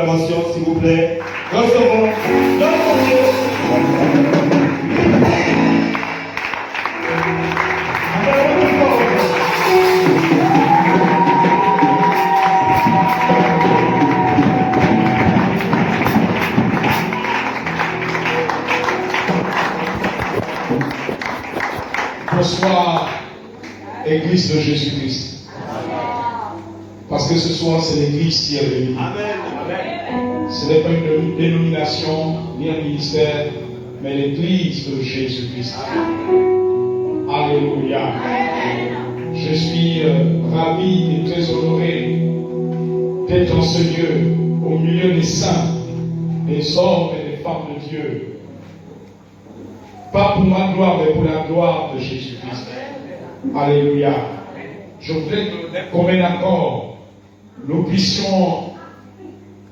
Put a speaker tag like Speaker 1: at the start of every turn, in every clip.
Speaker 1: acclamation, s'il vous plaît. Recevons notre Dieu.
Speaker 2: Bonsoir, Église de Jésus-Christ. Parce que ce soir, c'est l'Église qui est réunie. Ce n'est pas une dénomination ni un ministère, mais l'Église de Jésus-Christ. Alléluia. Je suis ravi et très honoré d'être en ce lieu, au milieu des saints, des hommes et des femmes de Dieu. Pas pour ma gloire, mais pour la gloire de Jésus-Christ. Alléluia. Je voudrais que, comme un accord, nous puissions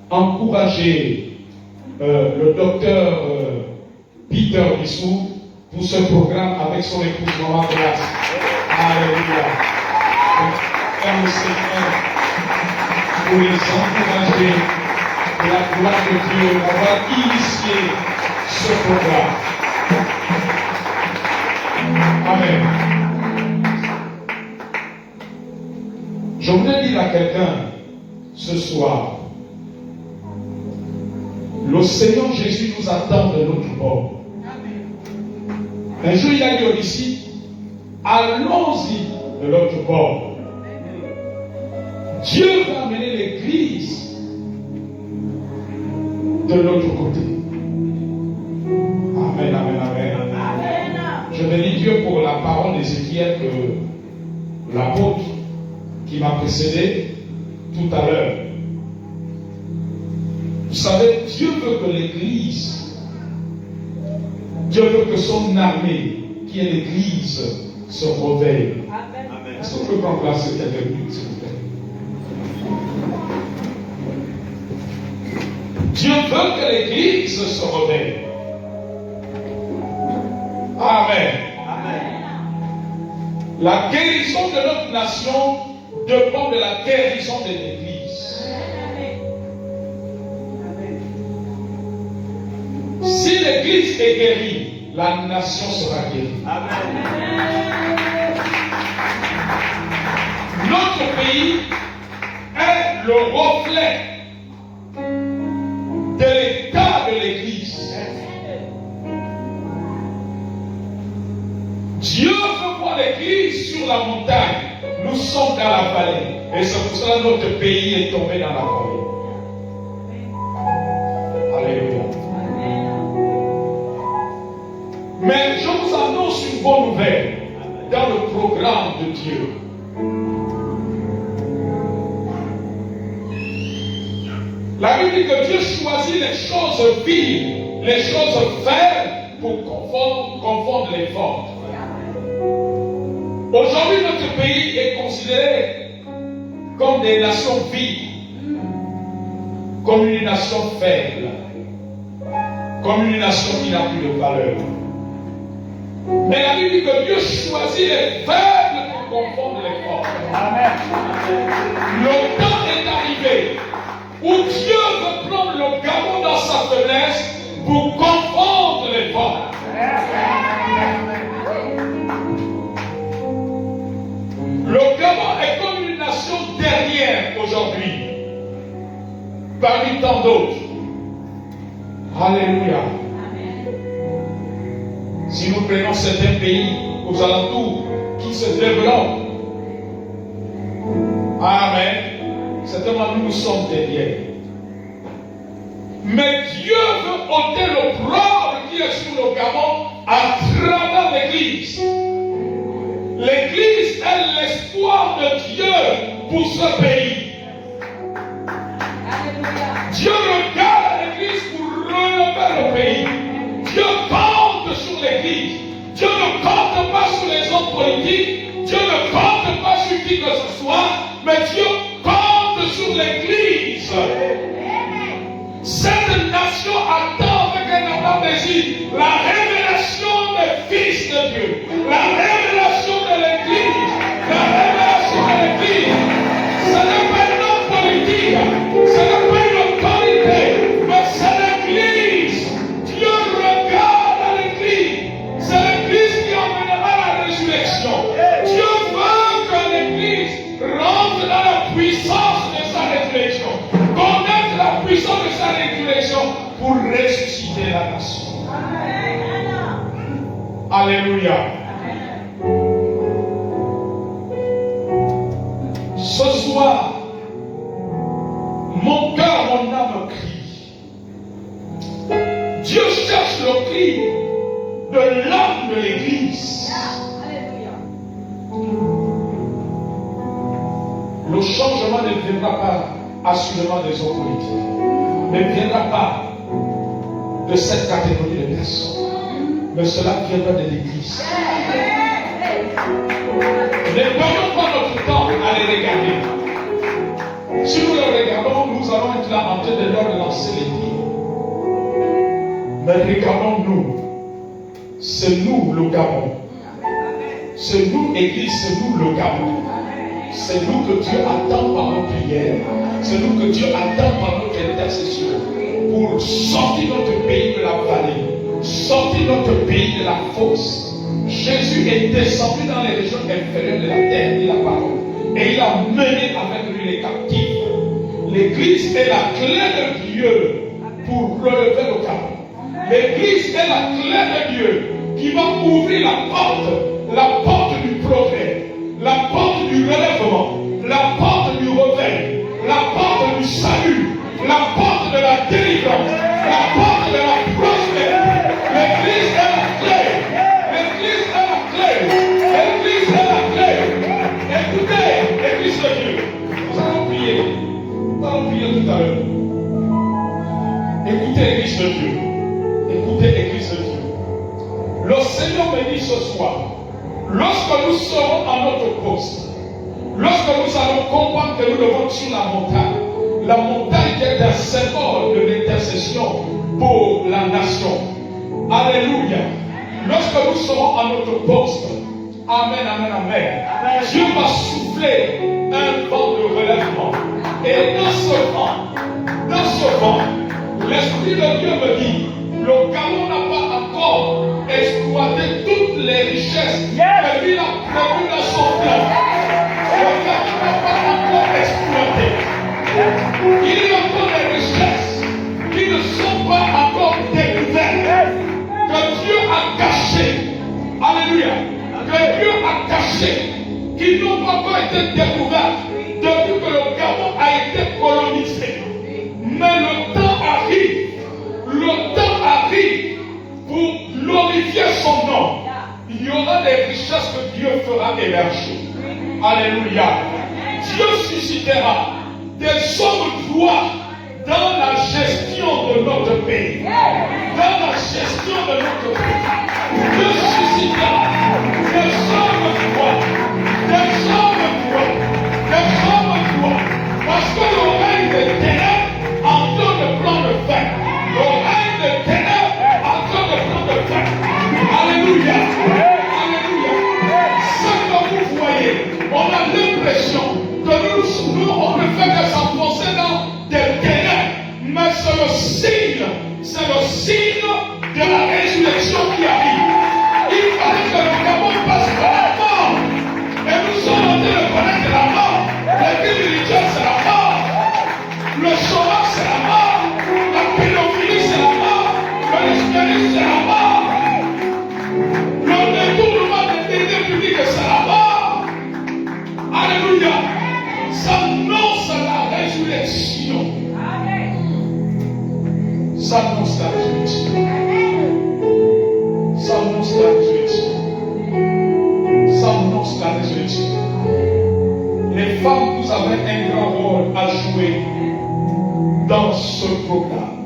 Speaker 2: encourager le docteur Peter Bissou pour ce programme avec son épouse Maman Grace. Alléluia. Ferme le Seigneur pour les encourager pour la gloire de Dieu d'avoir initié ce programme. Amen. Je voudrais dire à quelqu'un ce soir, le Seigneur Jésus nous attend de notre bord. Un jour il a dit ici, allons-y de l'autre bord. Dieu va amener l'Église de l'autre côté. Amen, amen, amen. Je bénis Dieu pour la parole d'Ézéchiel que l'apôtre qui m'a précédé tout à l'heure. Vous savez, Dieu veut que l'Église, Dieu veut que son armée, qui est l'Église, se réveille. Est-ce qu'on peut prendre place quelques minutes, s'il vous plaît? Dieu veut que l'Église se réveille. Amen. La guérison de notre nation dépend de la guérison de l'Église. Si l'Église est guérie, la nation sera guérie. Notre pays est le reflet de l'état de l'Église. Dieu veut voir l'Église sur la montagne. Nous sommes dans la vallée. Et c'est pour cela que notre pays est tombé dans la vallée. Alléluia. Mais je vous annonce une bonne nouvelle dans le programme de Dieu. La Bible dit que Dieu choisit les choses vives, les choses faibles pour confondre les fortes. Aujourd'hui, notre pays est considéré comme des nations vives, comme une nation faible, comme une nation qui n'a plus de valeur. Mais la Bible dit que Dieu choisit les faibles pour confondre les forts. Amen. Le temps est arrivé où Dieu veut prendre le garrot dans sa faiblesse pour confondre les forts. Le Gabon est comme une nation dernière aujourd'hui, parmi tant d'autres. Alléluia. Si nous prenons certains pays aux alentours qui se développent, amen, certainement nous sommes derrière. Mais Dieu veut ôter l'opprobre qui est sur le Gabon à travers l'Église. L'Église est l'espoir de Dieu pour ce pays. Dieu regarde l'Église pour relever le pays. Dieu compte sur l'Église. Dieu ne compte pas sur les hommes politiques. Dieu ne compte pas sur qui que ce soit. Mais Dieu compte sur l'Église. Cette nation attend avec un ardent désir la révélation des fils de Dieu. La révélation de l'Église. La révélation de l'Église. Ce n'est pas un homme politique. Ce n'est pas une autorité. résurrection pour ressusciter la nation. Alléluia. Ce soir, mon cœur, mon âme crie. Dieu cherche le cri de l'âme de l'Église. Le changement ne viendra pas assurément des autorités, ne viendra pas de cette catégorie de personnes, mais cela viendra de l'Église. Ne perdons pas notre temps à les regarder. Si nous les regardons, nous allons être là en train de leur lancer les pieds. Mais regardons-nous. C'est nous le Gabon. C'est nous, Église, c'est nous le Gabon. C'est nous que Dieu attend par nos prières. C'est nous que Dieu attend par notre intercession. Pour sortir notre pays de la vallée. Sortir notre pays de la fosse. Jésus est descendu dans les régions inférieures de la terre, dit la parole. Et il a mené avec lui les captifs. L'église est la clé de Dieu pour relever le Gabon. L'église est la clé de Dieu qui va ouvrir la porte du progrès, la porte du relèvement, la porte du réveil, la porte du salut, la porte de la délivrance, la porte de la prospérité. L'église est la clé. L'église est la clé. L'église est la clé. Écoutez, église de Dieu. Nous allons prier. Nous allons prier tout à l'heure. Écoutez, église de Dieu. Écoutez, église de Dieu. Le Seigneur me dit ce soir, lorsque nous serons à notre poste, lorsque nous allons comprendre que nous devons sur la montagne qui est un symbole de l'intercession pour la nation. Alléluia. Lorsque nous serons à notre poste, amen, amen, amen, Dieu va souffler un vent de relèvement. Et dans ce vent, l'Esprit de Dieu me dit, le Gabon n'a pas encore exploité toutes les richesses que lui a prévues dans son plan. Le Gabon n'a pas encore exploité. Il y a encore des richesses qui ne sont pas encore découvertes, que Dieu a cachées. Alléluia. Que Dieu a cachées, qui n'ont pas encore été découvertes depuis que le Gabon a été colonisé. Mais le temps arrive. Le temps arrive pour glorifier son nom. Il y aura des richesses que Dieu fera émerger. Alléluia. Dieu suscitera des hommes de foi dans la gestion de notre pays. Dans la gestion de notre pays. Dieu suscitera des hommes de foi. Des hommes de foi. Des hommes de foi. Parce que le règne des ténèbres en train de prendre fin. Le règne des ténèbres en train de prendre fin. Alléluia. Alléluia. Ce que vous voyez, on a l'impression que nous on ne fait que s'enfoncer dans des ténèbres. Mais c'est le signe de la résurrection qui arrive. Il fallait que le Gabon passe par la mort. Et nous sommes en train de connaître la mort. Le crime religieux, c'est la mort. Le chômage, c'est la mort. La pédophilie, c'est la mort. Le lesbianisme, c'est la mort. Le détournement des deniers publics, c'est la mort. Alléluia. Ça annonce la résurrection. Ça annonce la résurrection. Ça annonce la résurrection. Ça annonce la résurrection. Les femmes, vous avez un grand rôle à jouer dans ce programme.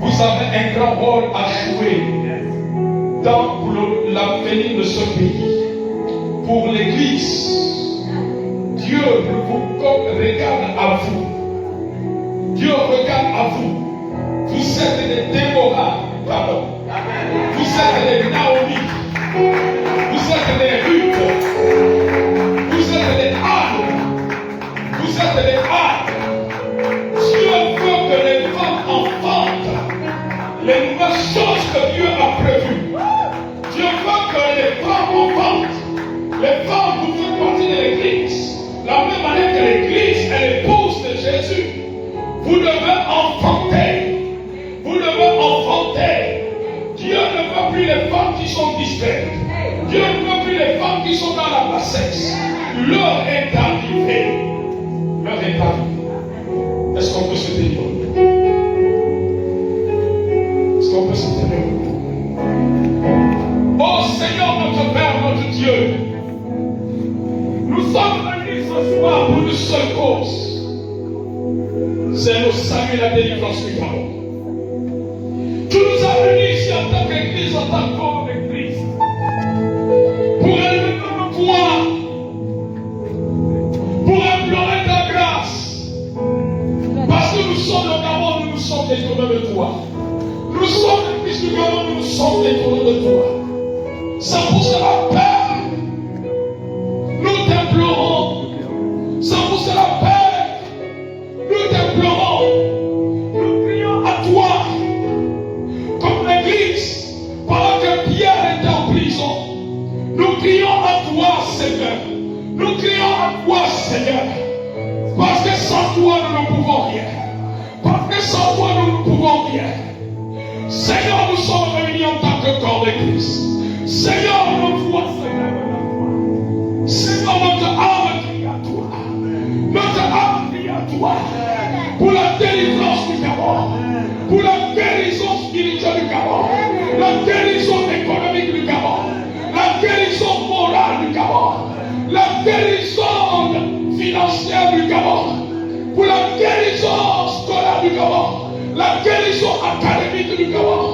Speaker 2: Vous avez un grand rôle à jouer dans l'avenir de ce pays. Pour l'Église, Dieu vous regarde à vous. Dieu regarde à vous. Vous êtes des Déborah, pardon. Vous êtes des Naomi. Vous êtes des Ruth. Vous êtes des Anne. Vous êtes des Anne. Dieu veut que les femmes enfantent les nouvelles choses que Dieu a prévues. Dieu veut que les femmes enfantent. Les femmes, vous faites partie de l'Église. La même manière que l'Église est l'épouse de Jésus. Vous devez enfanter qui sont discrètes. Dieu ne veut plus les femmes qui sont dans la bassesse. L'heure est arrivée. L'heure est arrivée. Est-ce qu'on peut se tenir? Est-ce qu'on peut se tenir? Oh Seigneur, notre Père, notre Dieu, nous sommes venus ce soir pour une seule cause. C'est le salut et la délivrance du Cameroun. Tu nous as venus ici en tant qu'Église, en tant que corps d'Église, pour élever nos voix, pour implorer ta grâce. Parce que nous sommes le Cameroun, nous sommes détournés de toi. Nous sommes l'Église du Cameroun, nous sommes détournés de toi. C'est pour cela, Père, nous t'implorons. C'est pour cela, Père, nous t'implorons. Nous prions à toi, comme l'Église, pendant que Pierre était en prison. Nous crions à toi, Seigneur. Nous crions à toi, Seigneur. Parce que sans toi, nous ne pouvons rien. Parce que sans toi, nous ne pouvons rien. Seigneur, nous sommes réunis en tant que corps d'Église. Seigneur, notre voix se lève à la voix. Seigneur, notre âme crie à toi. Notre âme crie à toi. Pour la délivrance du Cameroun. Pour la guérison spirituelle du Cameroun. La guérison économique du Cameroun. La guérison morale du Cameroun. La guérison financière du Cameroun. Pour la guérison scolaire du Cameroun. La guérison académique du Cameroun.